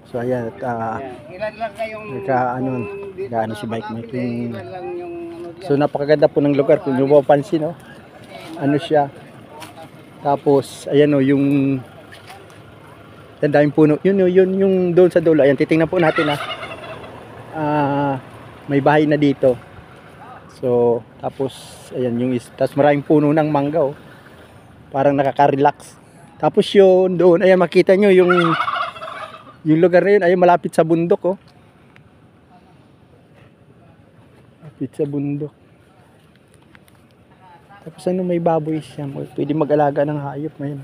So ayan, at Ilan lang kayong gaano si Mike yung... So napakaganda po ng lugar kung nyo mapapansin, no? Ano siya. Tapos ayan, no, yung daming puno. Yun yung doon sa dulo. Ayan, titingnan po natin, may bahay na dito. So tapos ayan yung tapos maraming puno ng mangga, oh. Parang nakaka-relax. Tapos yun doon, ayan, makita nyo yung lugar na yun, ayun, malapit sa bundok, oh. Malapit sa bundok. Tapos ano, may baboy siya. Pwede mag-alaga ng hayop ngayon.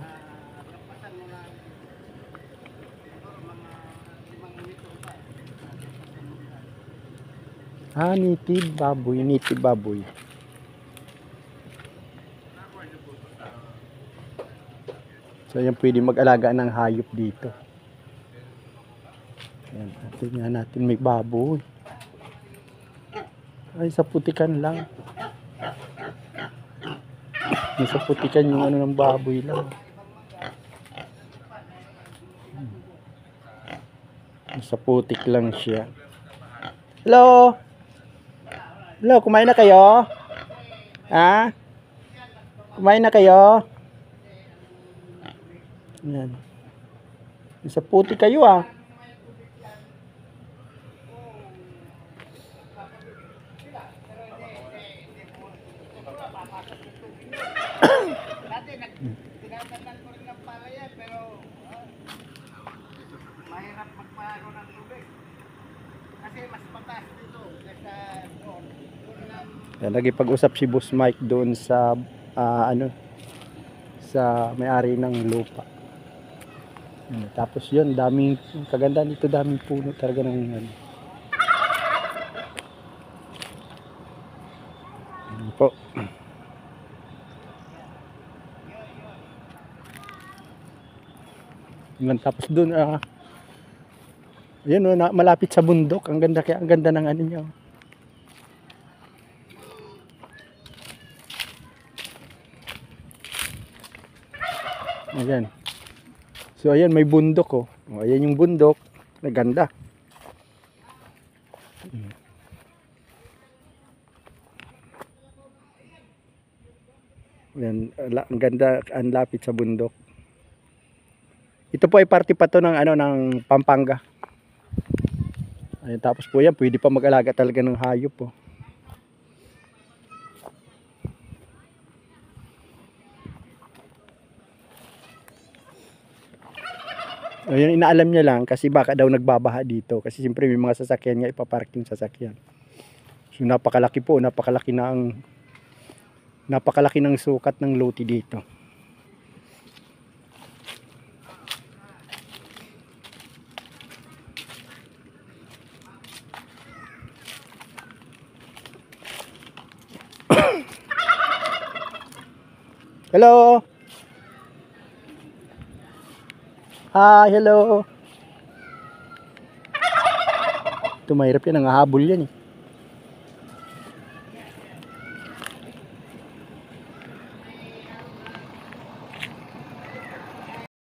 Native baboy, native baboy. So ayan, pwede mag-alaga ng hayop dito. Ayan, tingnan natin, may baboy. Ay, sa putikan lang. Sa putikan yung ano ng baboy lang. Sa putik lang siya. Hello? Hello, kumain na kayo? Ha? Kumain na kayo? Ayan. Sa putik kayo, ah. Tinatanan ko rin ng palayan, pero mahirap magpago ng tubig. Kasi mas mataas dito kaysa doon. Lagi pag-usap si Boss Mike doon sa sa may-ari ng lupa. Tapos yun, daming kaganda dito, daming puno talaga ng ano. Ayan po. Tapos doon, yun, malapit sa bundok. Ang ganda, kaya ang ganda ng ano niya. Ayan. So ayan, may bundok, oh. Ayan yung bundok. Naganda. Ayan, ang ganda, ang lapit sa bundok. Ito po ay parte pa to ng ano, ng Pampanga. Ayan, tapos po yan, pwede pa mag-alaga talaga ng hayop, oh. Ayun, inaalam niya lang kasi baka daw nagbabaha dito kasi siyempre may mga sasakyan nga, ipapark yung sasakyan. So napakalaki po, napakalaki ng sukat ng lote dito. Hello. Hi, hello. Ito mahirap yan, nangahabol yan, eh.